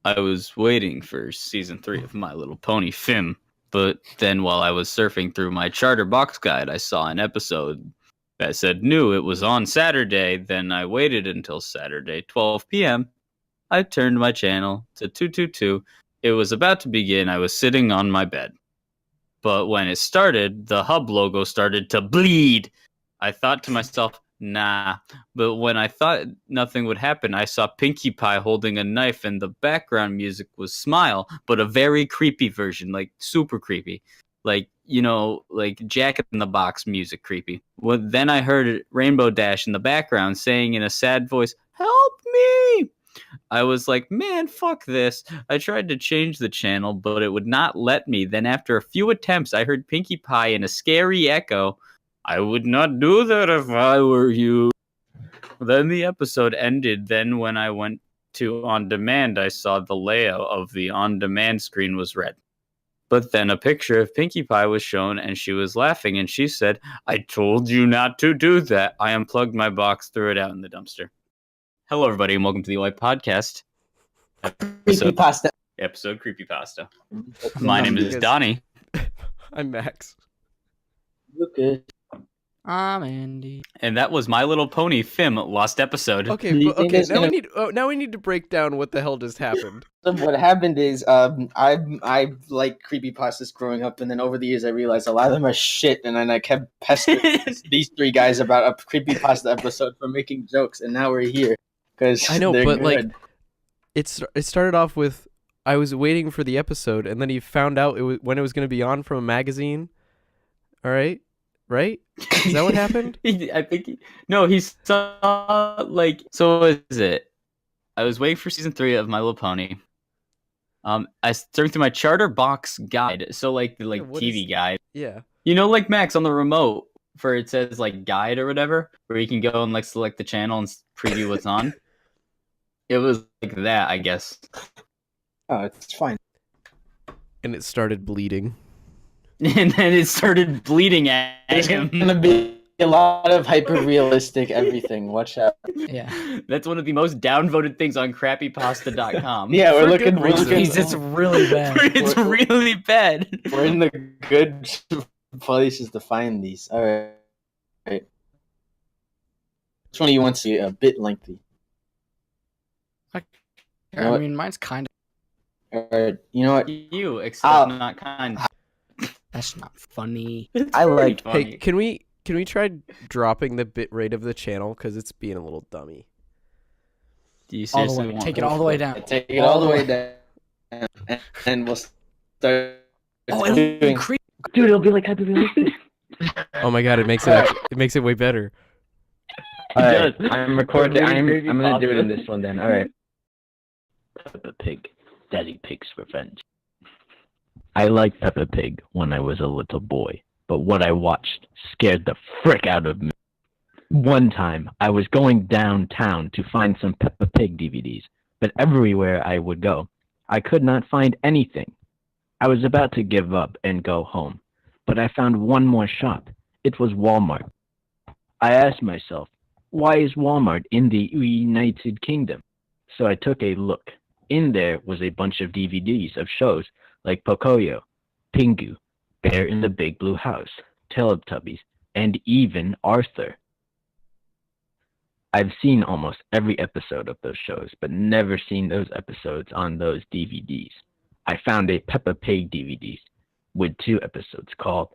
I was waiting for season 3 of My Little Pony Film, but then while I was surfing through my charter box guide, I saw an episode that said new. It was on Saturday. Then I waited until Saturday, 12 p.m. I turned my channel to 222. It was about to begin. I was sitting on my bed. But when it started, the hub logo started to bleed. I thought to myself, nah. But when I thought nothing would happen, I saw Pinkie Pie holding a knife, and the background music was Smile, but a very creepy version, like super creepy. Like, like Jack in the Box music creepy. Well, then I heard Rainbow Dash in the background saying in a sad voice, "Help me!" I was like, man, fuck this. I tried to change the channel, but it would not let me. Then after a few attempts, I heard Pinkie Pie in a scary echo. I would not do that if I were you. Then the episode ended. Then when I went to On Demand, I saw the layout of the On Demand screen was red. But then a picture of Pinkie Pie was shown, and she was laughing, and she said, "I told you not to do that." I unplugged my box, threw it out in the dumpster. Hello, everybody, and welcome to the Oi Podcast. Creepypasta. Episode Creepypasta. My name is Donnie. I'm Max. Lucas. I'm Andy. And that was My Little Pony Film Lost Episode. Okay, Do you but, think okay. it's Now gonna- now we need to break down what the hell just happened. So what happened is, I like creepypastas growing up, and then over the years I realized a lot of them are shit, and then I kept pestering these three guys about a creepypasta episode for making jokes, and now we're here because I know, they're but good. it started off with I was waiting for the episode, and then he found out when it was going to be on from a magazine. All right, right? Is that what happened? I think he saw so what is it? I was waiting for season 3 of My Little Pony. I started through my charter box guide, so the TV guide. Yeah. Like Max on the remote, for it says guide or whatever, where you can go and select the channel and preview what's on. It was like that, I guess. Oh, it's fine. And it started bleeding. And then it started bleeding at There's him. gonna be a lot of hyper-realistic everything. Watch out. Yeah. That's one of the most downvoted things on crappypasta.com. Yeah, For we're good looking. reason. It's really bad. It's really bad. We're in the good places to find these. All right. Which one do you want to see? A bit lengthy. I mean, mine's kind of. All right. You know what? You, except not kind. That's not funny. I like. Funny. Hey, can we try dropping the bit rate of the channel because it's being a little dummy? Do you All the seriously way. want Take it all the way down. Take it all the way down, and we'll start. Oh, it'll be doing. creepy. Dude, it'll be like hyper-realistic. Oh my god, it makes it way better. Alright, I'm recording. I'm gonna do it in this one then. Alright. Peppa Pig, Daddy Pig's Revenge. I liked Peppa Pig when I was a little boy, but what I watched scared the frick out of me. One time, I was going downtown to find some Peppa Pig DVDs, but everywhere I would go, I could not find anything. I was about to give up and go home, but I found one more shop. It was Walmart. I asked myself, why is Walmart in the United Kingdom? So I took a look. In there was a bunch of DVDs of shows like Pocoyo, Pingu, Bear in the Big Blue House, Teletubbies, and even Arthur. I've seen almost every episode of those shows, but never seen those episodes on those DVDs. I found a Peppa Pig DVD with 2 episodes called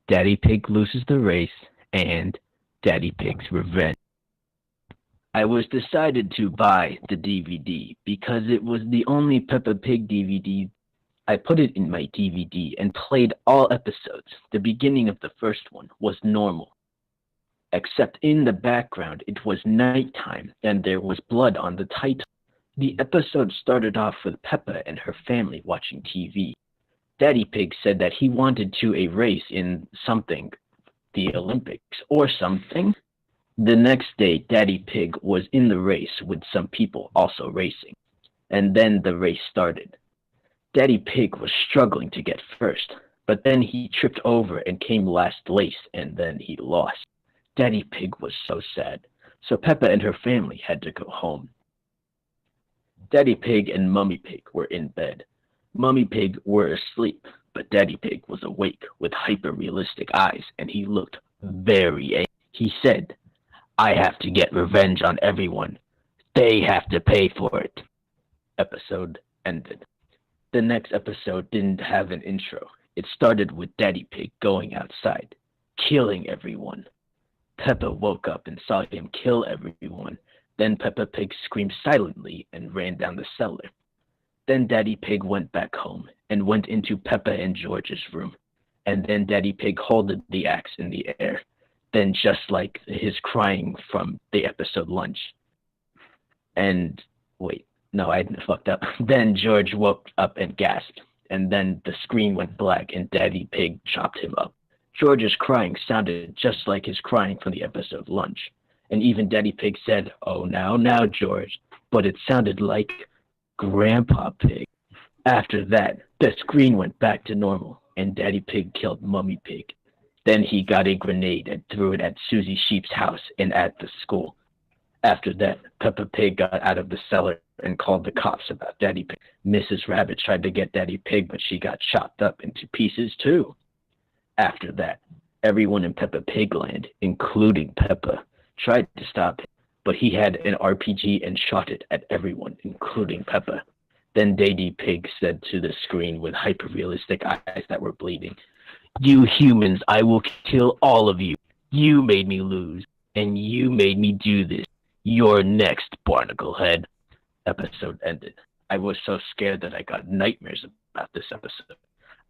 Daddy Pig Loses the Race and Daddy Pig's Revenge. I was decided to buy the DVD because it was the only Peppa Pig DVD. I put it in my DVD and played all episodes. The beginning of the first one was normal, except in the background it was nighttime and there was blood on the title. The episode started off with Peppa and her family watching TV. Daddy Pig said that he wanted to a race in something, the Olympics or something. The next day, Daddy Pig was in the race with some people also racing, and then the race started. Daddy Pig was struggling to get first, but then he tripped over and came last place, and then he lost. Daddy Pig was so sad, so Peppa and her family had to go home. Daddy Pig and Mummy Pig were in bed. Mummy Pig were asleep, but Daddy Pig was awake with hyper-realistic eyes, and he looked very angry. He said, "I have to get revenge on everyone. They have to pay for it." Episode ended. The next episode didn't have an intro. It started with Daddy Pig going outside, killing everyone. Peppa woke up and saw him kill everyone. Then Peppa Pig screamed silently and ran down the cellar. Then Daddy Pig went back home and went into Peppa and George's room. And then Daddy Pig holded the axe in the air. Then just like his crying from the episode Lunch. And wait, no, I fucked up. Then George woke up and gasped. And then the screen went black and Daddy Pig chopped him up. George's crying sounded just like his crying from the episode Lunch. And even Daddy Pig said, "Oh, now, George." But it sounded like Grandpa Pig. After that, the screen went back to normal, and Daddy Pig killed Mummy Pig. Then he got a grenade and threw it at Susie Sheep's house and at the school. After that, Peppa Pig got out of the cellar and called the cops about Daddy Pig. Mrs. Rabbit tried to get Daddy Pig, but she got chopped up into pieces too. After that, everyone in Peppa Pig Land, including Peppa, tried to stop him, but he had an RPG and shot it at everyone, including Peppa. Then Daddy Pig said to the screen with hyper-realistic eyes that were bleeding, "You humans, I will kill all of you. You made me lose, and you made me do this. You're next, Barnacle Head." Episode ended. I was so scared that I got nightmares about this episode.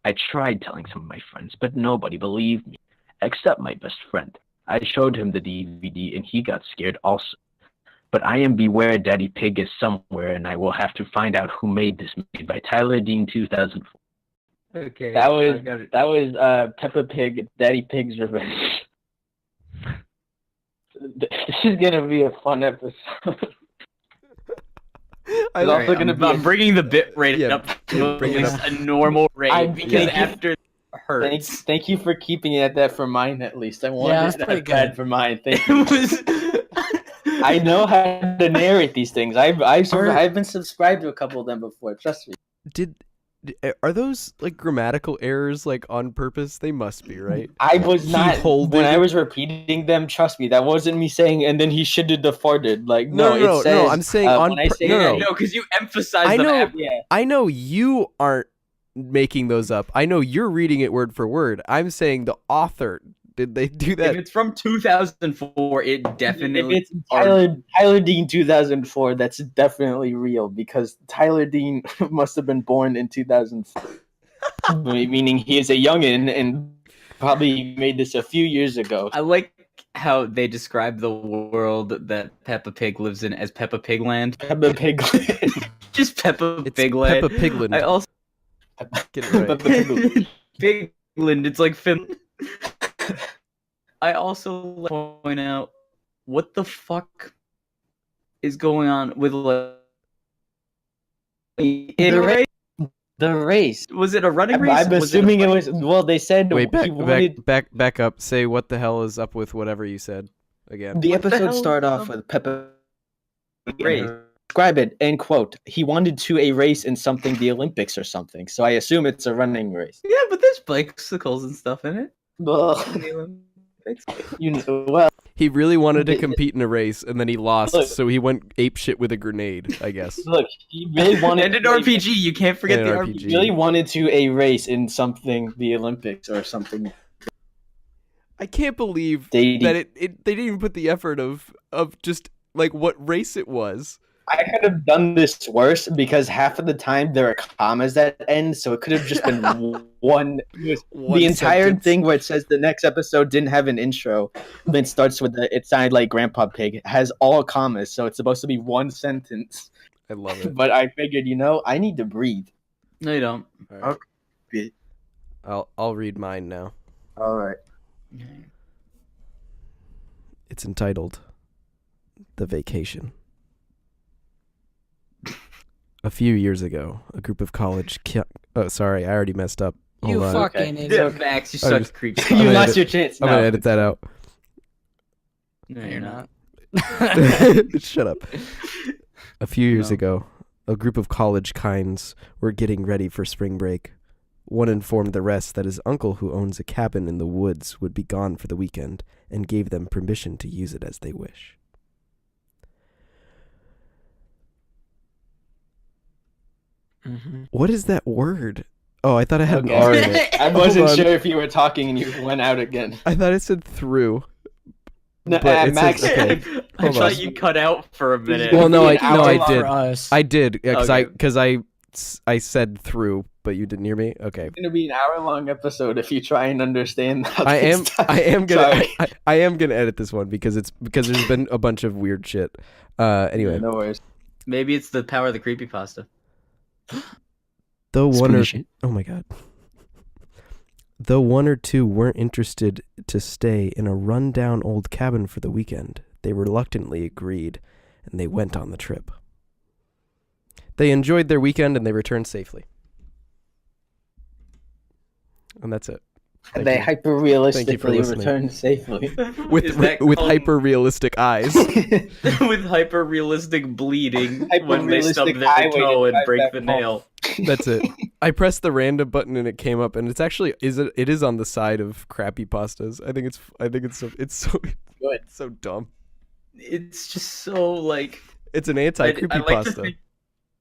I tried telling some of my friends, but nobody believed me, except my best friend. I showed him the DVD, and he got scared also. But I am beware Daddy Pig is somewhere, and I will have to find out who made this, made by Tyler Dean 2004. Okay, that was Peppa Pig, Daddy Pig's Revenge. This is gonna be a fun episode. I'm bringing the bit rate up to bring it up. a normal rate because after it hurts. Thank you for keeping it at that for mine at least. I wanted that's pretty it bad good. for mine. Thank you. I know how to narrate these things. I've been subscribed to a couple of them before. Trust me. Are those like grammatical errors like on purpose? They must be, right? I was not holded when I it. was repeating them. Trust me, that wasn't me saying. And then he shitted the farted. Like no, No, it says, I'm saying on when I say no, No, because you emphasize I them know- after. yeah. I know you aren't making those up. I know you're reading it word for word. I'm saying the author. Did they do If that? it's from 2004, it definitely. If it's Tyler Dean 2004, that's definitely real because Tyler Dean must have been born in 2004, meaning he is a youngin and probably made this a few years ago. I like how they describe the world that Peppa Pig lives in as Peppa Pig Land. Peppa Pig. Just Peppa It's Pig Land. Peppa Pigland. I also Get it right. Peppa Pig. Pigland. It's like Finland. I also like to point out what the fuck is going on with like The race. Was it a running race? I'm assuming it was. Well, they said Wait, he wanted. back up. Say what the hell is up with whatever you said again. The What the episode hell started is off up? with Peppa. Race. Describe it, end quote. He wanted to a race in something, the Olympics or something. So I assume it's a running race. Yeah, but there's bicycles and stuff in it. Well, In the Olympics. you know, well, He really wanted to compete in a race, and then he lost, Look. so he went apeshit with a grenade, I guess. look, he really wanted. And an RPG. You can't forget And the an RPG. He really wanted to a race in something, the Olympics or something. I can't believe They that they didn't even put the effort of just like what race it was. I could have done this worse because half of the time there are commas that end, so it could have just been one. One The entire sentence. thing where it says the next episode didn't have an intro, then starts with it sounded like Grandpa Pig, has all commas, so it's supposed to be one sentence. I love it. But I figured, I need to breathe. No, you don't. All right. Okay. I'll read mine now. All right. It's entitled The Vacation. A few years ago, a group of college oh, sorry, I already messed up. You Hold on. fucking Okay. idiot. Max, you I'm suck just- creep. I'm You gonna lost edit- your chance. I'm No. gonna edit that out. No, you're not. Shut up. A few years No. ago, A group of college kinds were getting ready for spring break. One informed the rest that his uncle, who owns a cabin in the woods, would be gone for the weekend and gave them permission to use it as they wish. What is that word? Oh, I thought I had an R in it. I wasn't Hold on. sure if you were talking and you went out again. I thought it said through. No, But it Max, says, okay. I Hold thought on. you cut out for a minute. Well, no, I hour did. For us. I did because Okay. I said through, but you didn't hear me. Okay. it's gonna be an hour-long episode if you try and understand how I this am stuff- I am gonna Sorry. I am gonna edit this one because there's been a bunch of weird shit. Anyway, No worries. Maybe it's the power of the creepypasta. though one Spooky or shit. oh my god. Though one or two weren't interested to stay in a rundown old cabin for the weekend, they reluctantly agreed, and they went on the trip. They enjoyed their weekend and they returned safely. And that's it. Thank They you. hyper Thank you for realistically listening. returned safely. Is that With called- hyper realistic eyes. with hyper realistic bleeding when they stub Hyper-realistic their highway to toe and drive break back the home. nail. That's it. I pressed the random button and it came up, and it's actually it is on the side of crappy pastas. I think it's so Good. so dumb. It's just so like It's an anti creepy I like to pasta. think.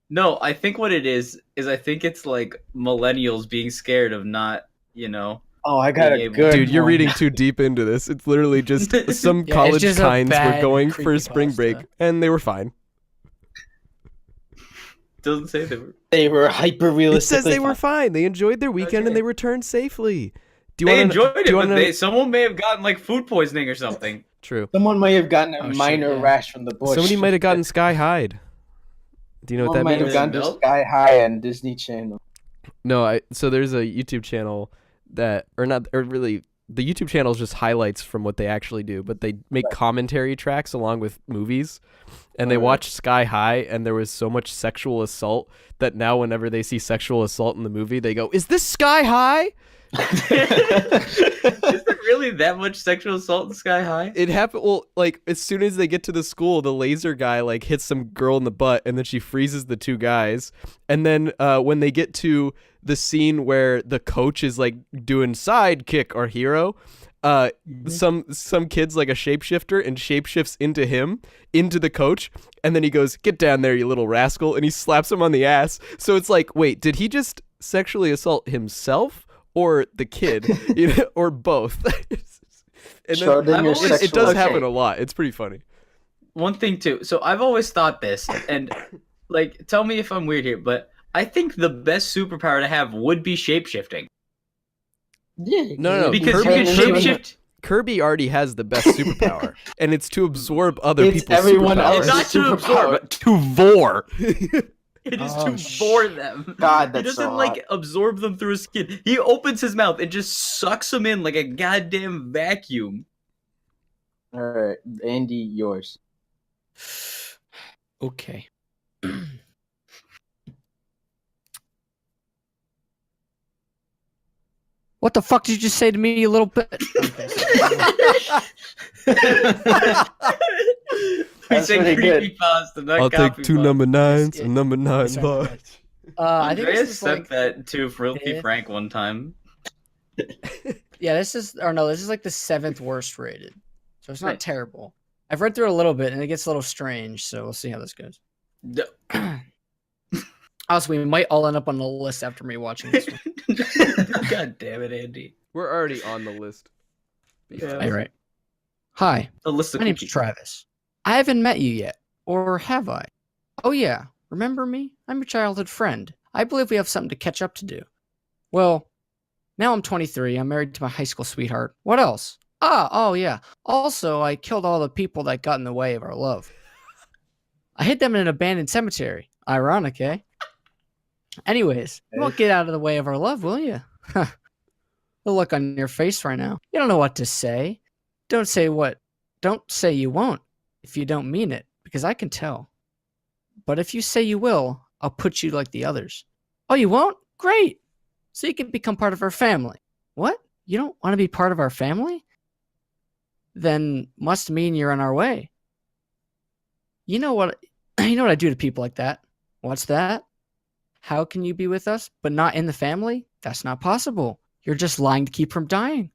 No, I think what it is I think it's like millennials being scared of not, Oh, I got a Being able- good Dude, you're one. reading too deep into this. It's literally just some Yeah, it's college just a kinds were bad going for spring break, creepypasta. and they were fine. doesn't say they were. They were hyper It realistic. says they were fine. They enjoyed their weekend and Okay. they returned safely. Do you They want enjoyed it, but to? someone may have gotten like food poisoning or something. True. Someone might have gotten a Oh, shit, minor yeah. rash from the bush. Somebody might have gotten Sky High. Do you know what Someone that might means? have gone to Milk? Sky High on Disney Channel. No, so there's a YouTube channel the YouTube channel is just highlights from what they actually do, but they make commentary tracks along with movies, and they Right. watched Sky High, and there was so much sexual assault that now whenever they see sexual assault in the movie, they go, "Is this Sky High?" Is there really that much sexual assault in Sky High? It happened. Well, like as soon as they get to the school, the laser guy like hits some girl in the butt, and then she freezes the two guys. And then when they get to the scene where the coach is like doing sidekick or hero, some kid's like a shapeshifter and shapeshifts into him, into the coach, and then he goes, "Get down there, you little rascal," and he slaps him on the ass. So it's like, wait, did he just sexually assault himself or the kid, or both? And then, Schrodinger's I've always- it sexual does happen assault. a lot. It's pretty funny. One thing too. So I've always thought this, and like, tell me if I'm weird here, but I think the best superpower to have would be shapeshifting. Yeah, No, Because you Kirby- can Kirby- shapeshift. Kirby already has the best superpower, and it's to absorb other It's people's everyone superpowers. It's else's not to absorb, superpower. but to vor. It is Oh, to bore them. God, He that's doesn't so like hot. absorb them through his skin. He opens his mouth and just sucks them in like a goddamn vacuum. All right, Andy, yours. Okay. What the fuck did you just say to me, you little bit? Okay, We That's say pretty good. creepypasta, not I'll take two copypasta. number nines Yeah. and number 9 Sorry, large. I think Andreas this is sent like that to Filthy Yeah. Frank one time. this is like the 7th worst rated. So it's not Right. terrible. I've read through it a little bit and it gets a little strange, so we'll see how this goes. D- Also, we might all end up on the list after me watching this one. God damn it, Andy. We're already on the list. Yeah. All right. Hi, A list of my name's cookies. Travis. I haven't met you yet, or have I? Oh yeah, remember me? I'm your childhood friend. I believe we have something to catch up to do. Well, now I'm 23. I'm married to my high school sweetheart. What else? Oh yeah. Also, I killed all the people that got in the way of our love. I hid them in an abandoned cemetery. Ironic, eh? Anyways, you won't get out of the way of our love, will you? The look on your face right now. You don't know what to say. Don't say you won't if you don't mean it, because I can tell. But if you say you will, I'll put you like the others. Oh, you won't? Great. So you can become part of our family. What? You don't want to be part of our family? Then must mean you're on our way. You know what I do to people like that? What's that? How can you be with us, but not in the family? That's not possible. You're just lying to keep from dying.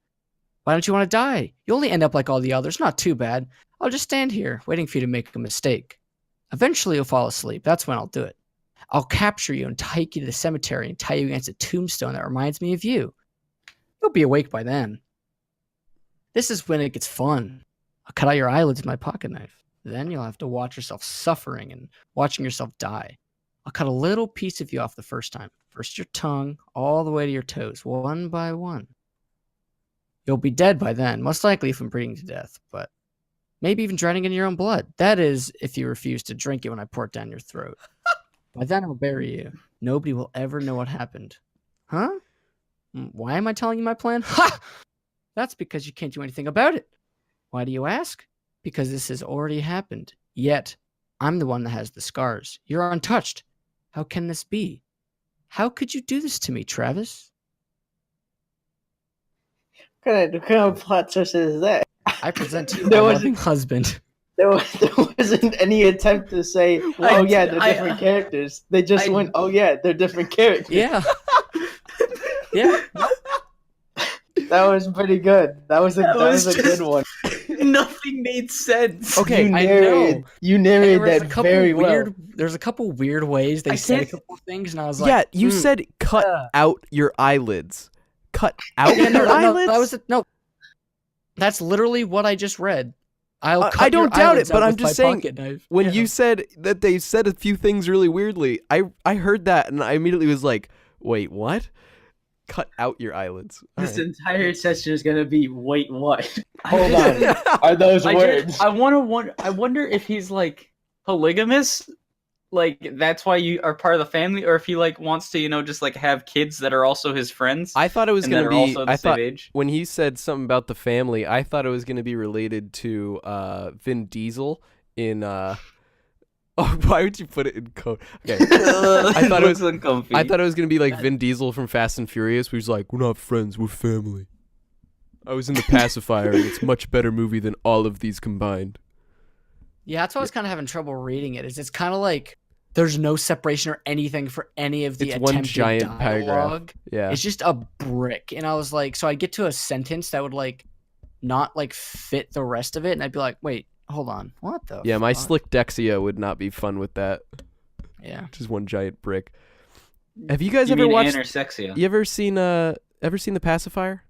Why don't you want to die? You only end up like all the others. Not too bad. I'll just stand here, waiting for you to make a mistake. Eventually you'll fall asleep. That's when I'll do it. I'll capture you and take you to the cemetery and tie you against a tombstone that reminds me of you. You'll be awake by then. This is when it gets fun. I'll cut out your eyelids with my pocket knife. Then you'll have to watch yourself suffering and watching yourself die. I'll cut a little piece of you off the first time. First your tongue, all the way to your toes, one by one. You'll be dead by then, most likely from bleeding to death, but maybe even drowning in your own blood. That is, if you refuse to drink it when I pour it down your throat. By then I'll bury you. Nobody will ever know what happened. Huh? Why am I telling you my plan? Ha! That's because you can't do anything about it. Why do you ask? Because this has already happened. Yet, I'm the one that has the scars. You're untouched. How can this be? How could you do this to me, Travis? What kind of plot twist is that? I present to you There my was- loving husband. There wasn't any attempt to say, oh yeah, they're different characters. They just went, oh yeah, they're different characters. Yeah. Yeah. That was pretty good. That was a good one. Nothing made sense. Okay, you I narrated, know. you And narrated there was that very well. There's a couple weird ways they I said a can't- couple things, and I was like, Yeah, you said cut out your eyelids. Cut out Yeah, your eyelids? no. That's literally what I just read. I'll I cut don't your doubt eyelids it, but out I'm with just my saying, pocket knife. when Yeah. you said that they said a few things really weirdly, I heard that and I immediately was like, wait, what? Cut out your eyelids. All This right. entire session is gonna be wait what? Hold on. Are those words? I wonder if he's like polygamous, like that's why you are part of the family, or if he like wants to, just like have kids that are also his friends. I thought it was and going that to are be. also the I same thought age. when he said something about the family, I thought it was going to be related to Vin Diesel in. Oh, why would you put it in code? Okay, I thought it was. uncomfy. I thought it was going to be like Vin Diesel from Fast and Furious, where he's like, "We're not friends, we're family." I was in the pacifier, and it's a much better movie than all of these combined. Yeah, that's why I was kind of having trouble reading it. It's kind of like there's no separation or anything for any of the It's one attempted giant paragraph. dialogue. Yeah. It's just a brick, and I was like, so I'd get to a sentence that would like not like fit the rest of it, and I'd be like, wait, hold on, what the? Yeah, my fuck? slick Dexia would not be fun with that. Yeah. Just one giant brick. Have you guys You ever mean watched? anorexia? You ever seen The Pacifier?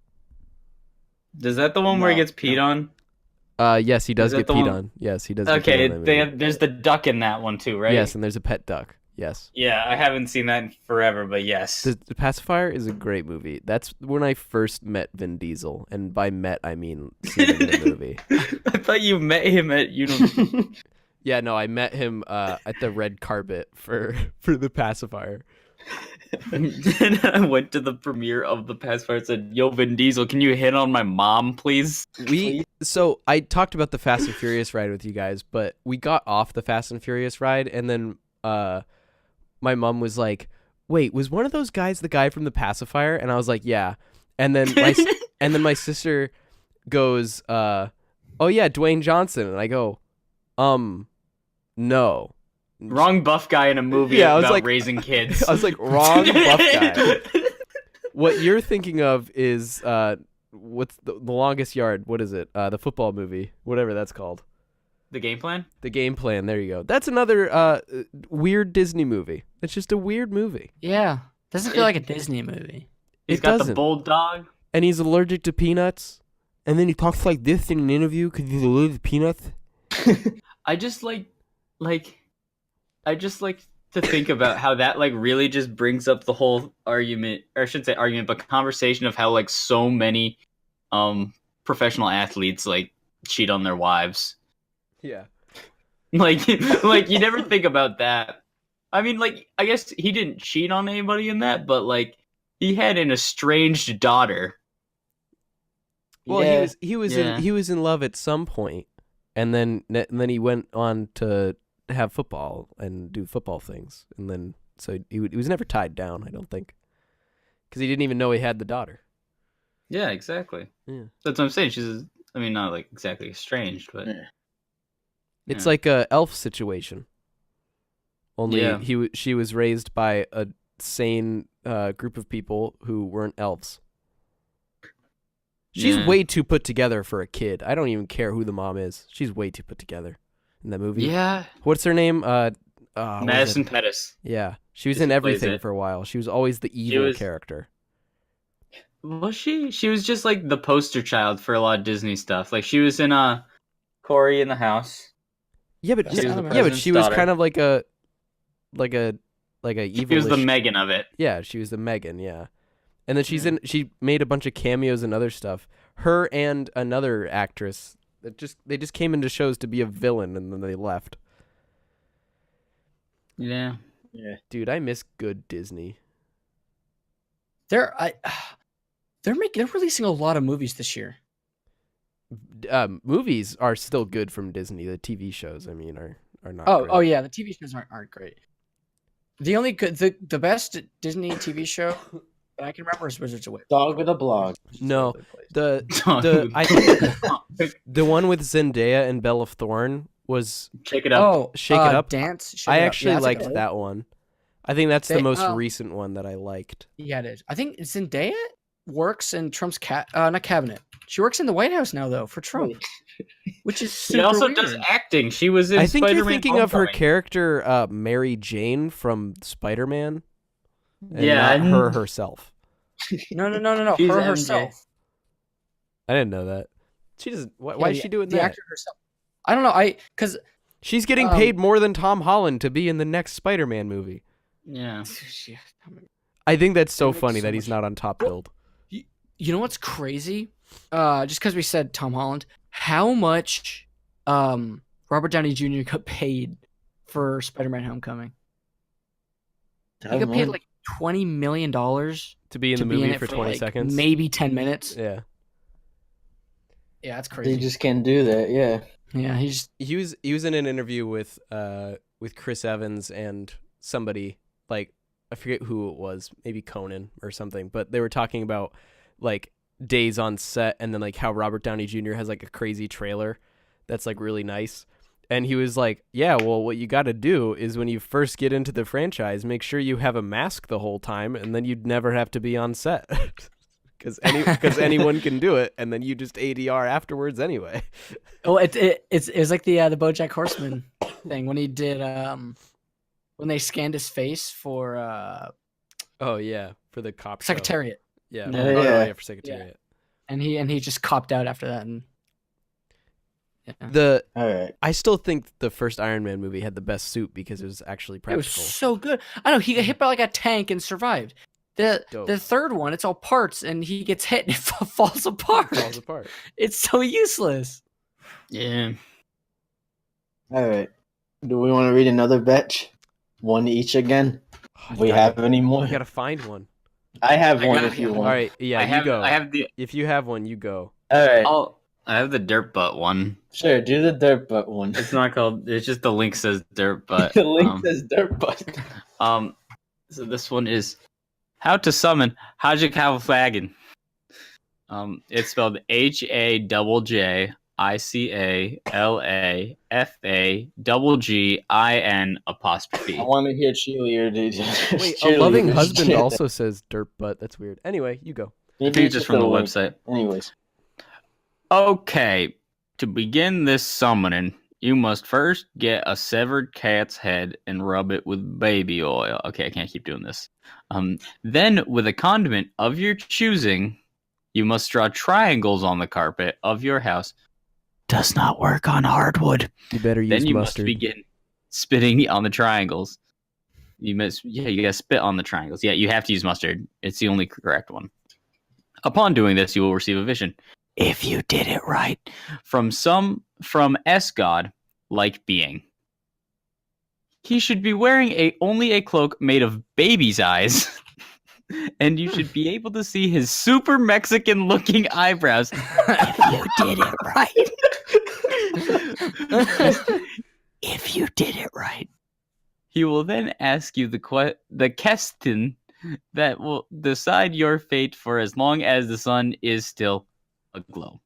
Is that the one where he No, gets peed on? Yes, he does that get the peed one- on. Yes, he does. Get Okay, peed on in that movie. there's the duck in that one too, right? Yes, and there's a pet duck. Yes. Yeah, I haven't seen that in forever, but yes. The Pacifier is a great movie. That's when I first met Vin Diesel, and by met I mean seen him in the movie. I thought you met him at Yeah, no, I met him at the red carpet for The Pacifier. And I went to the premiere of the Pacifier and said, "Yo, Vin Diesel, can you hit on my mom, please?" So I talked about the Fast and Furious ride with you guys, but we got off the Fast and Furious ride, and then my mom was like, "Wait, was one of those guys the guy from the Pacifier?" And I was like, "Yeah." And then my sister goes, "Oh yeah, Dwayne Johnson." And I go, no. Wrong buff guy in a movie Yeah, I was about like- raising kids. I was like, wrong buff guy. What you're thinking of is what's the longest yard? What is it? The football movie, whatever that's called. The game plan? The Game Plan. There you go. That's another weird Disney movie. It's just a weird movie. Yeah. Doesn't feel like a Disney movie. He's It got the doesn't. bulldog. And he's allergic to peanuts. And then he talks like this in an interview because he's allergic to peanuts. I just like to think about how that like really just brings up the whole argument, or I shouldn't say argument, but conversation of how like so many professional athletes like cheat on their wives. Yeah. Like you never think about that. I mean, like, I guess he didn't cheat on anybody in that, but like he had an estranged daughter. Well, Yeah. he was Yeah. in love at some point, and then he went on to have football and do football things, and then so he was never tied down, I don't think, because he didn't even know he had the daughter. Yeah, exactly. Yeah. That's what I'm saying. I mean, not like exactly estranged, but Yeah. It's Yeah. like a elf situation. Only Yeah. she was raised by a sane group of people who weren't elves. She's Yeah. way too put together for a kid. I don't even care who the mom is. She's way too put together in that movie. Yeah. What's her name? What is Madison it? Pettis. Yeah, she was She in plays everything it. for a while. She was always the evil was- character. Was she? She was just like the poster child for a lot of Disney stuff. Like she was in Corey in the House. Yeah, but She was the she was daughter. kind of like a evil. She was the Megan of it. Yeah, she was the Megan. Yeah, and then she made a bunch of cameos and other stuff. Her and another actress that they just came into shows to be a villain and then they left. Yeah. Dude, I miss good Disney. They're releasing a lot of movies this year. Movies are still good from Disney. The TV shows, I mean, are not. Oh, great. oh yeah, the TV shows aren't great. The only good, the best Disney TV show that I can remember is Wizards of Waverly. Dog with a blog. No, Place. the I think the one with Zendaya and Bella Thorne was. Check it out. Oh, Shake It Up? Dance. Shake I It Up. actually Yeah, that's a liked good one. that one. I think that's the They- most oh. recent one that I liked. Yeah, it is. I think Zendaya works in Trump's not cabinet. She works in the White House now, though, for Trump, which is She super also weird. does acting. She was in I think Spider-Man you're thinking of her Homecoming. character, Mary Jane from Spider-Man. And Yeah, not her herself. No. She's Her MJ. herself. I didn't know that. She doesn't. Why Yeah, is she doing the that? actor herself. I don't know. Because She's getting paid more than Tom Holland to be in the next Spider-Man movie. Yeah. I think that's so That makes funny so that he's much- not on top build. You know what's crazy? Just because we said Tom Holland, how much Robert Downey Jr. got paid for Spider-Man: Homecoming? He got paid like $20 million To be in to the be in movie it for 20 like, seconds. maybe 10 minutes. Yeah. Yeah, that's They crazy. just can't do that. Yeah. Yeah, he's He was in an interview with Chris Evans and somebody, like, I forget who it was, maybe Conan or something, but they were talking about like days on set and then like how Robert Downey Jr. has like a crazy trailer that's like really nice. And he was like, yeah, well, what you got to do is when you first get into the franchise, make sure you have a mask the whole time and then you'd never have to be on set. Because anyone can do it, and then you just ADR afterwards anyway. oh, it was like the BoJack Horseman thing when he did when they scanned his face for Oh yeah, for the cop show. Secretariat, Yeah, Yeah. Oh, Yeah. yeah, for Secretariat. and he just copped out after that. And yeah. All right. I still think the first Iron Man movie had the best suit because it was actually It was practical. so good. I know he got hit by like a tank and survived. Dope. The third one, it's all parts, and he gets hit and it falls apart. Falls apart. It's so useless. Yeah. All right. Do we want to read another batch? One each again? Oh, We have any more? I gotta find one. I have I one got if you one. All want. right, yeah, I you have. go. I have the. If you have one, you go. All right. I have the dirt butt one. Sure, do the dirt butt one. It's not called. It's just the link says dirt butt. The link says dirt butt. So this one is how to summon Hajikawafagan. It's spelled HAJJICALAFAGGIN I want to hear cheerleader. Wait, a loving husband also says dirt butt. That's weird. Anyway, you go. I think it's just from the website. Anyways. Okay, to begin this summoning, you must first get a severed cat's head and rub it with baby oil. Okay, I can't keep doing this. Then, with a condiment of your choosing, you must draw triangles on the carpet of your house. Does not work on hardwood. You better use Then you mustard. must begin spitting on the triangles. You gotta spit on the triangles. Yeah, you have to use mustard. It's the only correct one. Upon doing this, you will receive a vision. If you did it right, from S God like being. He should be wearing only a cloak made of baby's eyes, and you should be able to see his super Mexican looking eyebrows. If you did it right. If you did it right. He will then ask you the question that will decide your fate for as long as the sun is still aglow.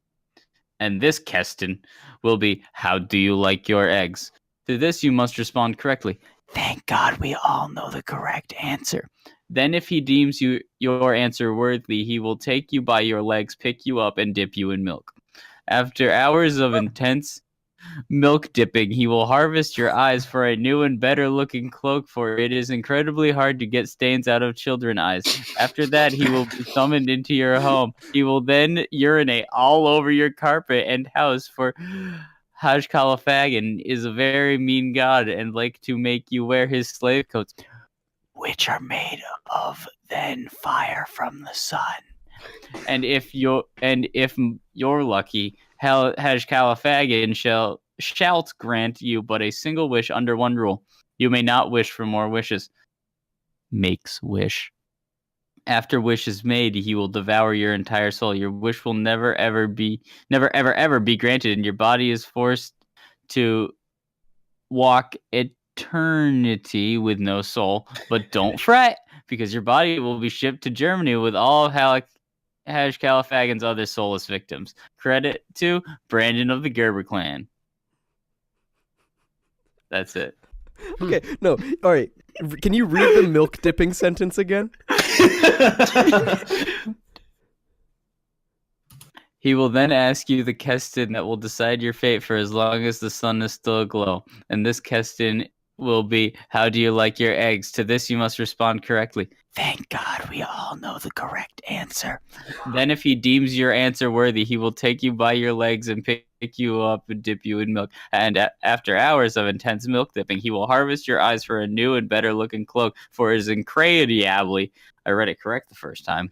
And this question will be, how do you like your eggs? To this you must respond correctly. Thank God we all know the correct answer. Then if he deems your answer worthy, he will take you by your legs, pick you up, and dip you in milk. After hours of intense milk dipping, he will harvest your eyes for a new and better looking cloak, for it is incredibly hard to get stains out of children's eyes. After that, he will be summoned into your home. He will then urinate all over your carpet and house, for Hajj Khalafagan is a very mean god and like to make you wear his slave coats, which are made of then fire from the sun. And if you're lucky, Hajj Khalafagan shalt grant you but a single wish under one rule: you may not wish for more wishes. Makes wish. After wish is made, he will devour your entire soul. Your wish will never ever be granted, and your body is forced to walk eternity with no soul. But don't fret, because your body will be shipped to Germany with all of Hajj Khalafagan's other soulless victims. Credit to Brandon of the Gerber clan. That's it. Okay, no, all right. Can you read the milk dipping sentence again? He will then ask you the question that will decide your fate for as long as the sun is still aglow. And this question will be, how do you like your eggs? To this you must respond correctly. Thank God we all know the correct answer. Then if he deems your answer worthy, he will take you by your legs and pick you up and dip you in milk. And after hours of intense milk dipping, he will harvest your eyes for a new and better looking cloak, for it is incredibly, I read it correct the first time,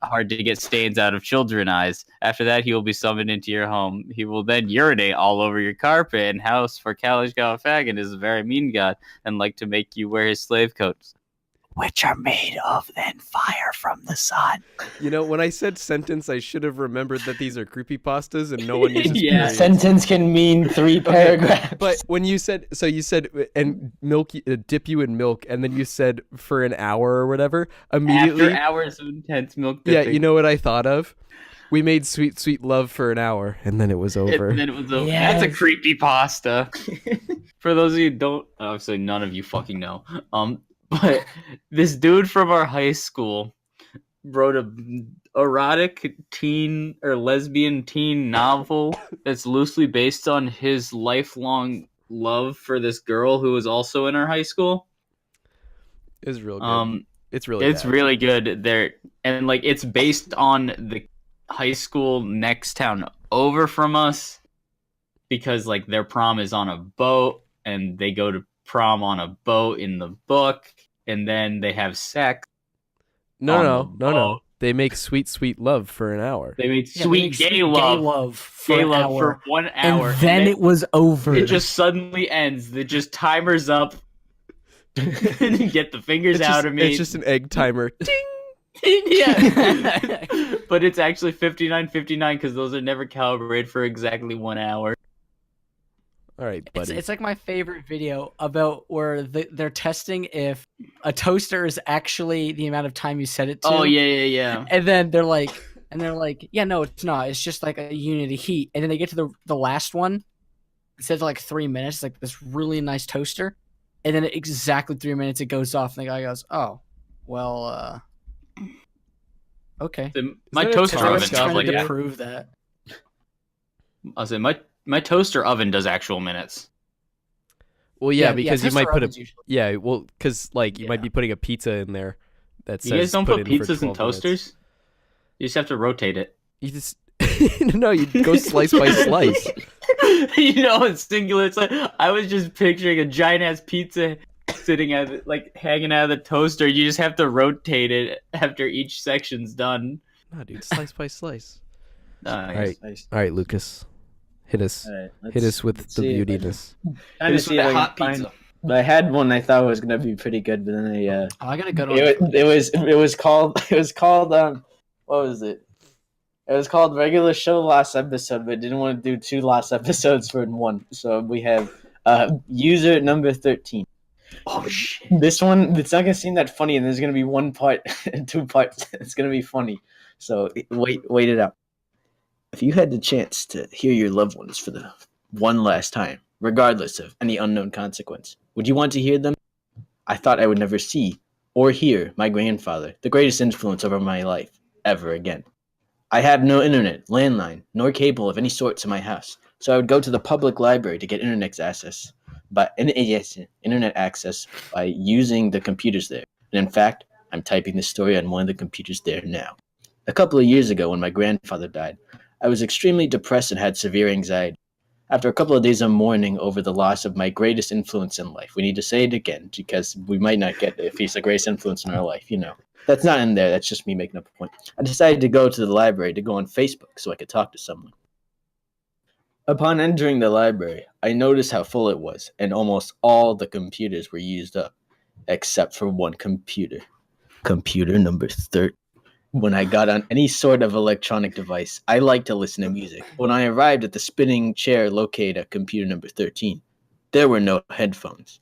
hard to get stains out of children's eyes. After that, he will be summoned into your home. He will then urinate all over your carpet and house, for Kalish Galafagan is a very mean god and like to make you wear his slave coats, which are made of then fire from the sun. You know, when I said sentence, I should have remembered that these are creepypastas and no one uses periods. Sentence can mean 3 paragraphs. But when you said, and milk, dip you in milk, and then you said for an hour or whatever, immediately. After hours of intense milk dipping. Yeah, you know what I thought of? We made sweet, sweet love for an hour, and then it was over. And then it was over. Yes. That's a creepypasta. For those of you who don't, obviously none of you fucking know. But this dude from our high school wrote a erotic teen or lesbian teen novel that's loosely based on his lifelong love for this girl who was also in our high school. It's real good. It's really good there, and like it's based on the high school next town over from us, because like their prom is on a boat and they go to prom on a boat in the book, and then they have sex. No. They make sweet, sweet love for an hour. They made sweet gay love for 1 hour. And then it was over. It just suddenly ends. It just timers up. Get the fingers out of me. It's just an egg timer. Ding! Yeah. But it's actually 59:59 because those are never calibrated for exactly 1 hour. All right, buddy. It's like my favorite video about where they're testing if a toaster is actually the amount of time you set it to. Oh yeah. And then they're like, yeah, no, it's not. It's just like a unit of heat. And then they get to the last one. It says like 3 minutes, like this really nice toaster. And then exactly 3 minutes it goes off, and the guy goes, "Oh, well, okay." My toaster oven trying to prove that. I'll say my toaster oven does actual minutes. Well, yeah, because you might put because like you might be putting a pizza in there. That says you guys don't put in pizzas in toasters. Minutes. You just have to rotate it. You just no, you go slice by slice. It's singular. It's like I was just picturing a giant ass pizza sitting at hanging out of the toaster. You just have to rotate it after each section's done. No, dude, slice by slice. Nice. All right, Lucas, hit us. Hit us with the beautiness. Hit us with that hot pizza. But I had one I thought was gonna be pretty good, but then I got a good one. It was called what was it? It was called Regular Show Last Episode, but didn't want to do 2 last episodes for one. So we have user number 13. Oh shit! This one, it's not gonna seem that funny, and there's gonna be 1 part and 2 parts. It's gonna be funny. So wait it out. If you had the chance to hear your loved ones for the one last time, regardless of any unknown consequence, Would you want to hear them? I thought I would never see or hear my grandfather, the greatest influence over my life, ever again. I had no internet, landline, nor cable of any sort to my house, so I would go to the public library to get internet access by using the computers there. And in fact, I'm typing this story on one of the computers there now. A couple of years ago, when my grandfather died, I was extremely depressed and had severe anxiety. After a couple of days of mourning over the loss of my greatest influence in life, we need to say it again because we might not get it if he's the greatest influence in our life, you know. That's not in there, that's just me making up a point. I decided to go to the library to go on Facebook so I could talk to someone. Upon entering the library, I noticed how full it was, and almost all the computers were used up, except for one computer. Computer number 13. When I got on any sort of electronic device, I like to listen to music. When I arrived at the spinning chair located at computer number 13, there were no headphones.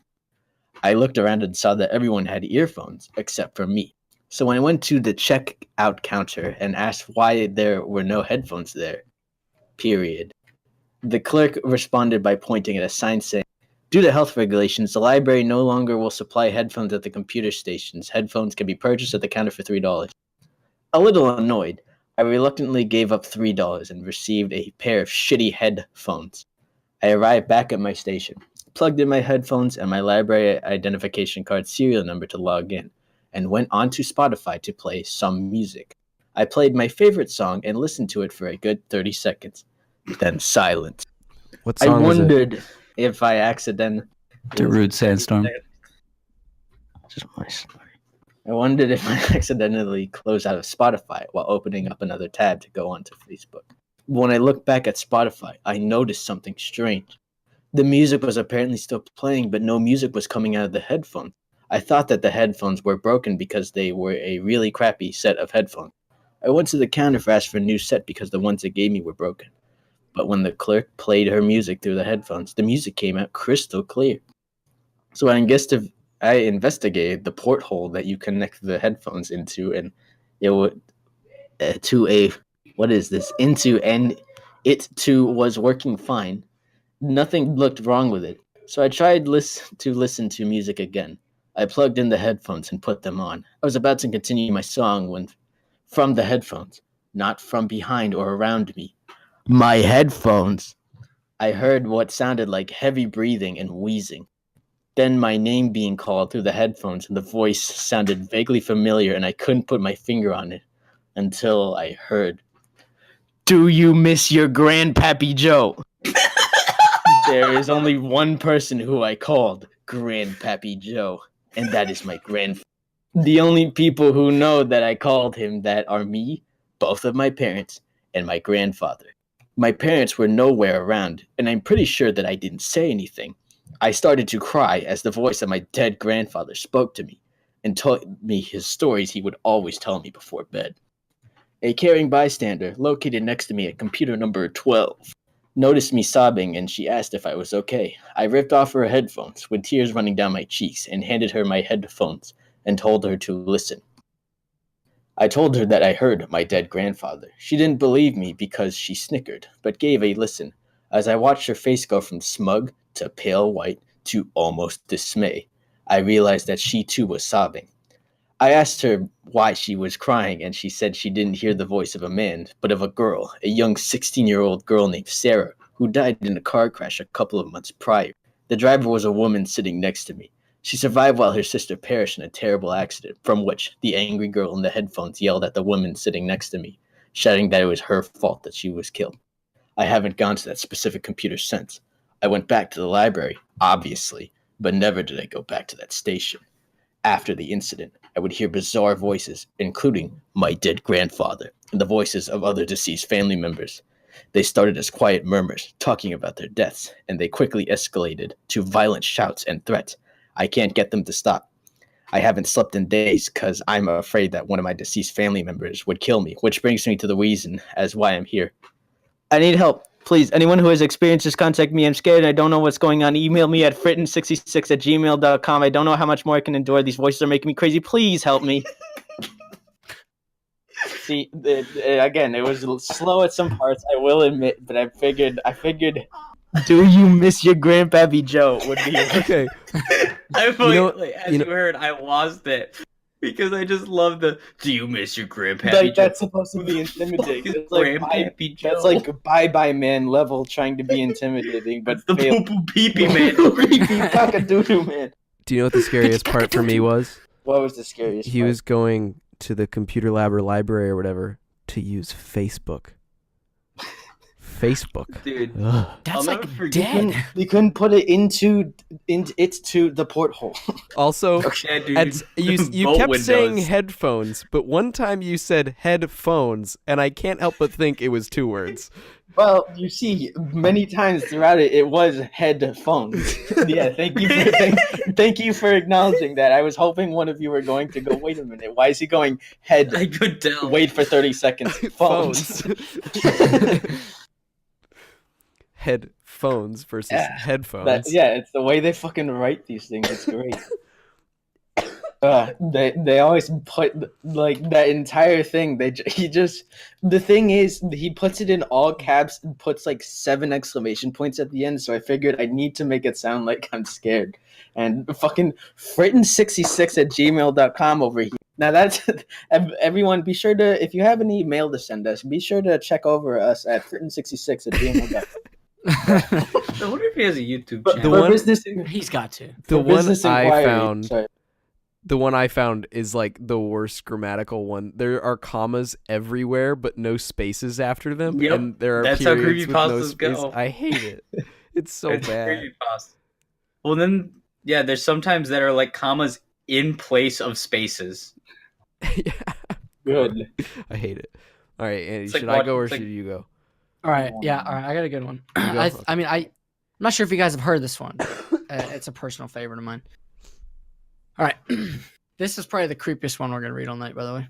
I looked around and saw that everyone had earphones, except for me. So when I went to the checkout counter and asked why there were no headphones there, period, the clerk responded by pointing at a sign saying, "Due to health regulations, the library no longer will supply headphones at the computer stations. Headphones can be purchased at the counter for $3. A little annoyed, I reluctantly gave up $3 and received a pair of shitty headphones. I arrived back at my station, plugged in my headphones and my library identification card serial number to log in, and went onto Spotify to play some music. I played my favorite song and listened to it for a good 30 seconds. Then silence. What I song was it? wondered if I accidentally... Darude Sandstorm. Just my story. I wondered if I accidentally closed out of Spotify while opening up another tab to go onto Facebook. When I looked back at Spotify, I noticed something strange. The music was apparently still playing, but no music was coming out of the headphones. I thought that the headphones were broken because they were a really crappy set of headphones. I went to the counter to ask for a new set because the ones they gave me were broken. But when the clerk played her music through the headphones, the music came out crystal clear. So I investigated the porthole that you connect the headphones into, and it would it too was working fine. Nothing looked wrong with it. So I tried to listen to music again. I plugged in the headphones and put them on. I was about to continue my song when, from the headphones, not from behind or around me, my headphones, I heard what sounded like heavy breathing and wheezing. Then my name being called through the headphones, and the voice sounded vaguely familiar, and I couldn't put my finger on it until I heard, "Do you miss your Grandpappy Joe?" There is only one person who I called Grandpappy Joe, and that is my grandfather. The only people who know that I called him that are me, both of my parents, and my grandfather. My parents were nowhere around, and I'm pretty sure that I didn't say anything. I started to cry as the voice of my dead grandfather spoke to me and told me his stories he would always tell me before bed. A caring bystander, located next to me at computer number 12, noticed me sobbing and she asked if I was okay. I ripped off her headphones with tears running down my cheeks and handed her my headphones and told her to listen. I told her that I heard my dead grandfather. She didn't believe me because she snickered, but gave a listen. As I watched her face go from smug to pale white to almost dismay, I realized that she too was sobbing. I asked her why she was crying, and she said she didn't hear the voice of a man, but of a girl, a young 16-year-old girl named Sarah, who died in a car crash a couple of months prior. The driver was a woman sitting next to me. She survived while her sister perished in a terrible accident, from which the angry girl in the headphones yelled at the woman sitting next to me, shouting that it was her fault that she was killed. I haven't gone to that specific computer since. I went back to the library, obviously, but never did I go back to that station. After the incident, I would hear bizarre voices, including my dead grandfather and the voices of other deceased family members. They started as quiet murmurs, talking about their deaths, and they quickly escalated to violent shouts and threats. I can't get them to stop. I haven't slept in days because I'm afraid that one of my deceased family members would kill me, which brings me to the reason as why I'm here. I need help. Please, anyone who has experienced this, contact me. I'm scared and I don't know what's going on. Email me at fritten66@gmail.com. I don't know how much more I can endure. These voices are making me crazy. Please help me. See, again, it was slow at some parts, I will admit, but I figured Do you miss your grandpappy Joe? Would be Okay. I know- as you you, know- heard, I lost it because I just love the. Do you miss your grandpappy? like Joe? that's supposed to be Who the fuck intimidating. is It's like grandpappy Joe? that's like bye man level trying to be intimidating, but That's the fail. poo poo pee pee man. Creepy cock-a-doodle man. Do you know what the scariest part for me was? What was the scariest? He part? was going to the computer lab or library or whatever to use Facebook. Facebook. Dude, Ugh. That's I'll like never forget. dead. You couldn't put it into the porthole. Also, Yeah, dude. you Boat kept saying windows. headphones, but one time you said headphones, and I can't help but think it was 2 words. Well, you see, many times throughout it was headphones. Yeah, thank you for acknowledging that. I was hoping one of you were going to go, wait a minute, why is he going head? I could tell. Wait for 30 seconds. Phones. Headphones versus Yeah, headphones. It's the way they fucking write these things. It's great. They always put like that entire thing. The thing is he puts it in all caps and puts like 7 exclamation points at the end. So I figured I need to make it sound like I'm scared. And fucking fritten66@gmail.com over here. Now that's everyone. Be sure to, if you have any mail to send us, be sure to check over us at fritten66@gmail.com. I wonder if he has a YouTube The channel. one- He's got to. The for one business I inquiry, found, sorry. the one I found is like the worst grammatical one. There are commas everywhere, but no spaces after them, Yep, and there are that's how periods with no creepypastas space. go. I hate it. It's so It's bad. creepypasta. Well, then, yeah, there's sometimes that are like commas in place of spaces. Yeah. Good. I hate it. All right, Andy, It's like should I go or it's like- should you go? All right, yeah, all right. I got a good one. You go? I'm not sure if you guys have heard this one. It's a personal favorite of mine. All right, this is probably the creepiest one we're gonna read all night. By the way,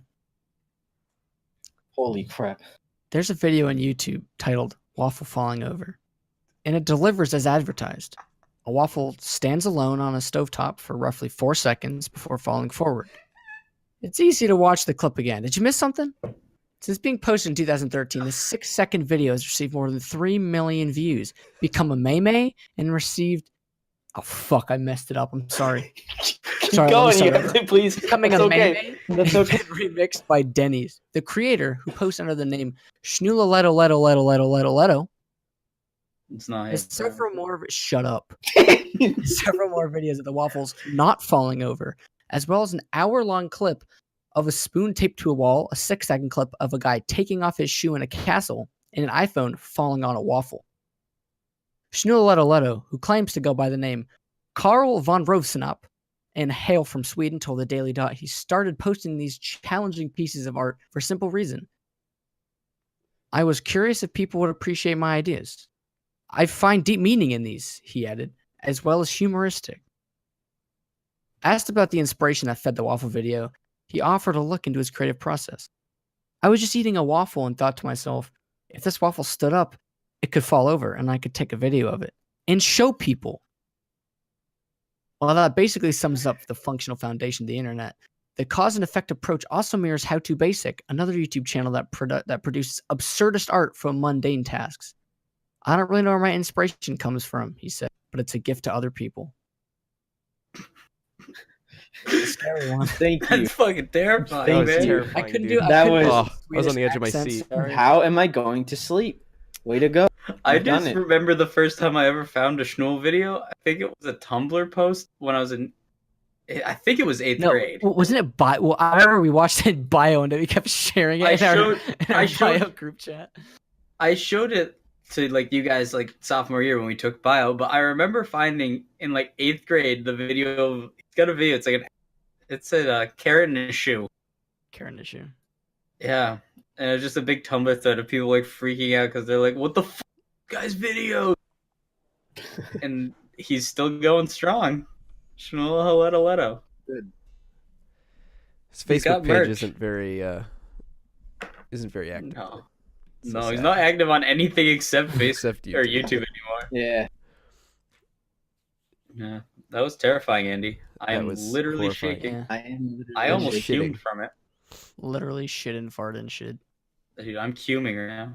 Holy crap. there's a video on YouTube titled "Waffle Falling Over," and it delivers as advertised. A waffle stands alone on a stovetop for roughly 4 seconds before falling forward. It's easy to watch the clip again. Did you miss something? Since being posted in 2013, this 6-second video has received more than 3 million views, become a meme, and received... Oh, fuck, I messed it up. I'm sorry. Keep Sorry, going. let me You start have to, please. Becoming That's a okay. meme That's and okay. been remixed by Denny's. The creator, who posts under the name Schnoolaleto, It's not has his. several more... Shut up. Several more videos of the waffles not falling over, as well as an hour-long clip of a spoon taped to a wall, a 6-second clip of a guy taking off his shoe in a castle, and an iPhone falling on a waffle. Schnoolaleto, who claims to go by the name Carl von Rosenop and hail from Sweden, told the Daily Dot he started posting these challenging pieces of art for a simple reason. I was curious if people would appreciate my ideas. I find deep meaning in these, he added, as well as humoristic. Asked about the inspiration that fed the waffle video, he offered a look into his creative process. I was just eating a waffle and thought to myself, if this waffle stood up, it could fall over and I could take a video of it and show people. Well, that basically sums up the functional foundation of the internet. The cause and effect approach also mirrors How To Basic, another YouTube channel that produces absurdist art from mundane tasks. I don't really know where my inspiration comes from, he said, but it's a gift to other people. A scary one. Thank you. That's fucking terrifying, Thank man. you. Terrifying, I couldn't dude. do. That I couldn't was- do I was on the edge of my accent, seat. sorry. How am I going to sleep? Way to go. I You've done just it. remember the first time I ever found a Schnool video. I think it was a Tumblr post when I was in. I think it was 8th No, grade. wasn't it bio? Well, I remember we watched it in bio and we kept sharing it I in our, showed- in our I showed- bio group chat. I showed it to like you guys like sophomore year when we took bio, but I remember finding in like 8th grade the video. It's got a video. It's like it's a carrot in a shoe. Karen issue. Yeah, and it's just a big Tumblr thread of people like freaking out because they're like, "What the f guy's video?" And he's still going strong. Schnoolaleto. His He's got Facebook page merch. isn't very active. No, So no, he's sad. not active on anything except Facebook Except or YouTube. YouTube anymore. Yeah. Yeah, that was terrifying, Andy. I That am was literally horrifying. shaking. Yeah, I am literally I almost shitting. fumed from it. literally shit and fart and shit. Dude, I'm fuming right now.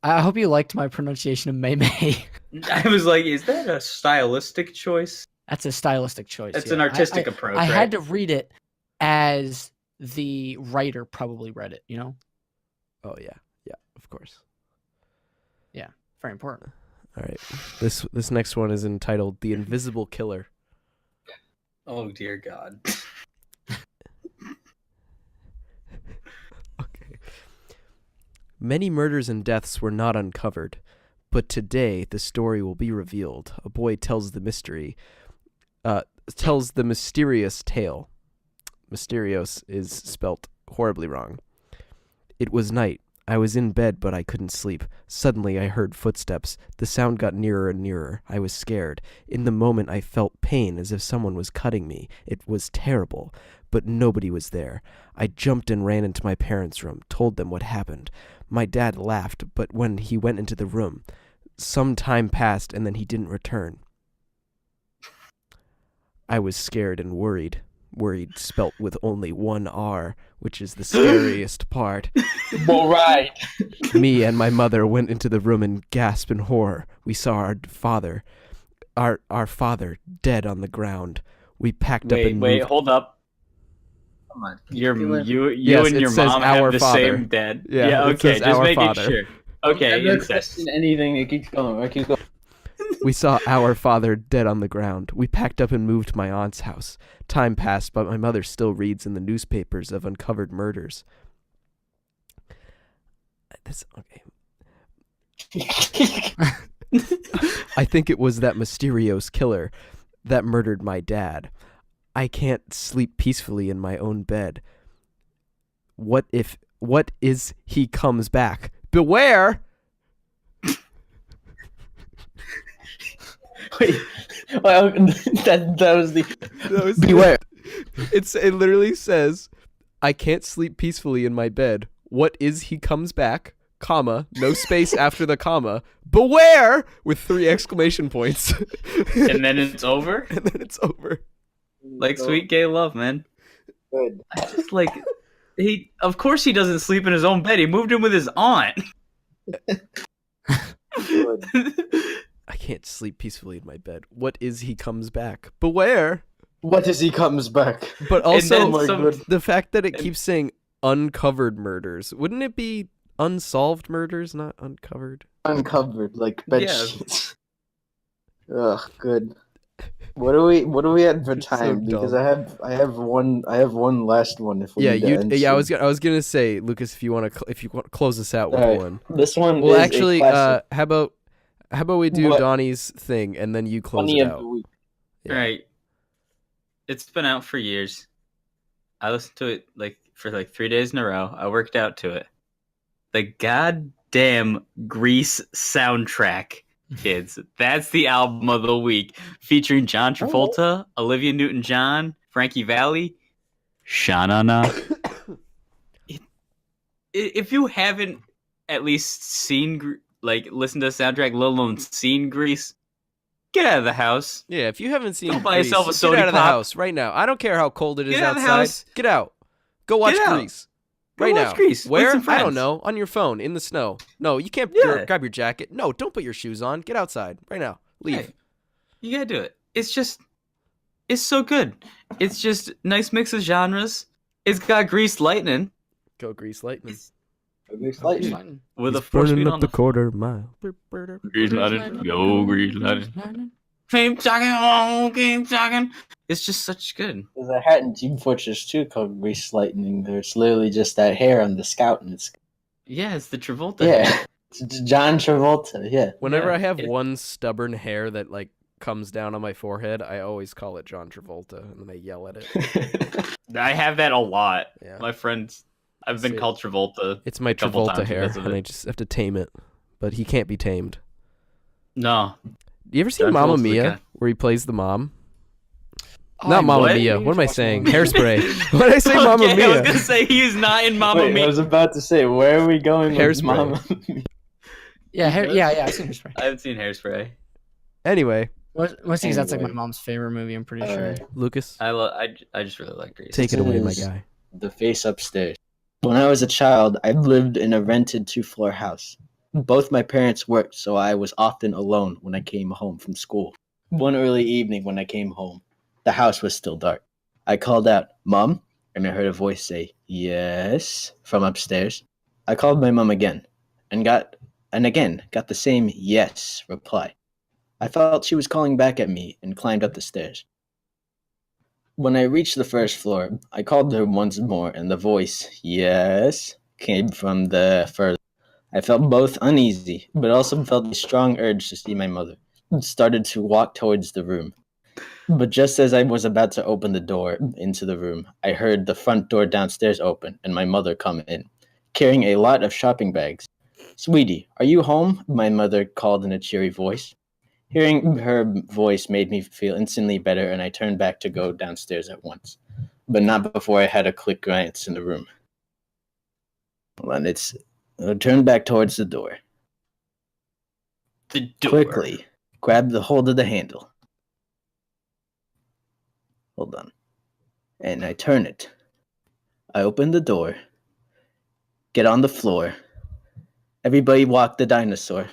I hope you liked my pronunciation of Mei Mei. I was like, is that a stylistic choice? That's a stylistic choice. It's yeah. an artistic approach, I right? had to read it as the writer probably read it, you know? Oh yeah, of course. Yeah, very important. All right, this next one is entitled "The Invisible Killer." Oh dear God. Okay. Many murders and deaths were not uncovered, but today the story will be revealed. A boy tells the mysterious tale. Mysterious is spelt horribly wrong. It was night. I was in bed, but I couldn't sleep. Suddenly, I heard footsteps. The sound got nearer and nearer. I was scared. In the moment, I felt pain as if someone was cutting me. It was terrible, but nobody was there. I jumped and ran into my parents' room, told them what happened. My dad laughed, but when he went into the room, some time passed and then he didn't return. I was scared and worried. Worried spelt with only one R, which is the scariest part. All right. Me and my mother went into the room and gasped in horror. We saw our father dead on the ground. We packed up and Wait, moved. hold up. Come on. You Yes, and it your says mom our have the father. same dead. Yeah, it okay, says just our making father. sure. Okay, I'm not incest. questioning anything. It keeps going. It keeps going. We saw our father dead on the ground. We packed up and moved to my aunt's house. Time passed, but my mother still reads in the newspapers of uncovered murders. Okay. I think it was that mysterious killer that murdered my dad. I can't sleep peacefully in my own bed. What is he comes back? Beware! Wait. Well, that was the. Beware. It literally says, I can't sleep peacefully in my bed. What is he comes back, comma, no space after the comma, beware, with 3 exclamation points. And then it's over? And then it's over. Like sweet gay love, man. Good. I just like of course he doesn't sleep in his own bed. He moved in with his aunt. Good. I can't sleep peacefully in my bed. What is he comes back? Beware. What is he comes back? But also, then some- the fact that it keeps saying uncovered murders. Wouldn't it be unsolved murders, not uncovered? Uncovered, like bed Yeah. sheets. Ugh, good. What are we at for It's so time? Because dumb. I have one last one. If we Yeah, need to end I soon. was gonna say, Lucas, if you want to close this out with All right. one. This one. Well, is actually, a classic. how about we do What? Donnie's thing and then you close Funny it of out. the week. Yeah. Right. It's been out for years. I listened to it for 3 days in a row. I worked out to it. The goddamn Grease soundtrack, kids. That's the album of the week. Featuring John Travolta, Olivia Newton-John, Frankie Valli, Sha-na-na. If you haven't at least seen, listened to the soundtrack, let alone seen Grease, get out of the house. Yeah, if you haven't seen Go buy Grease, yourself a get soda out of the pop. house right now. I don't care how cold it is Get out of the outside. house. Get out. Go watch Get out. Grease. Go Right watch now. Grease with Where? some I friends. don't know. On your phone, in the snow. No, you can't Yeah. grab your jacket. No, don't put your shoes on. Get outside right now. Leave. Hey, you gotta do it. It's so good. It's just nice mix of genres. It's got Grease lightning Go Grease Lightning. Grease lightning. Fine. with a He's 4 burning speed up on the quarter mile. Grease lightning. Go Grease lightning. Keep talking, oh, keep talking. It's just such good. There's a hat in Team Fortress 2 called Grease Lightning. It's literally just that hair on the scout, and it's Yeah, it's the Travolta. yeah, it's John Travolta. Yeah. Whenever Yeah, I have it- one stubborn hair that comes down on my forehead, I always call it John Travolta, and then I yell at it. I have that a lot. Yeah. My friends, I've been See, called Travolta. It's my couple Travolta times hair, because of and I it. just have to tame it. But he can't be tamed. No. You ever seen John Mamma Travolta's the Mia, guy. where he plays the mom? Oh, Not Mamma what? Mia. What am I Mamma saying? Mia. Hairspray. When I say Mamma Okay, I was Mia, gonna say he's not in Mamma Wait, I Mia. was about to say, where are we going with Hairspray. Mama? Yeah, I've seen Hairspray. I haven't seen Hairspray. anyway, Most things that's like my Anyway. mom's favorite movie. I'm pretty sure. Alright. Lucas, I just really like Grease. take it away, my is- guy. The face upstairs. When I was a child, I lived in a rented 2-floor house. Both my parents worked, so I was often alone when I came home from school. One early evening when I came home, the house was still dark. I called out, "Mom?" and I heard a voice say, "Yes," from upstairs. I called my mom again and got the same "yes" reply. I felt she was calling back at me and climbed up the stairs. When I reached the first floor, I called her once more and the voice, "Yes," came from the further. I felt both uneasy, but also felt a strong urge to see my mother, and started to walk towards the room. But just as I was about to open the door into the room, I heard the front door downstairs open and my mother come in, carrying a lot of shopping bags. "Sweetie, are you home?" my mother called in a cheery voice. Hearing her voice made me feel instantly better, and I turned back to go downstairs at once, but not before I had a quick glance in the room. I turned back towards the door. The door. Quickly, grabbed the hold of the handle. Hold on. And I turn it. I open the door. Get on the floor. Everybody walk the dinosaur.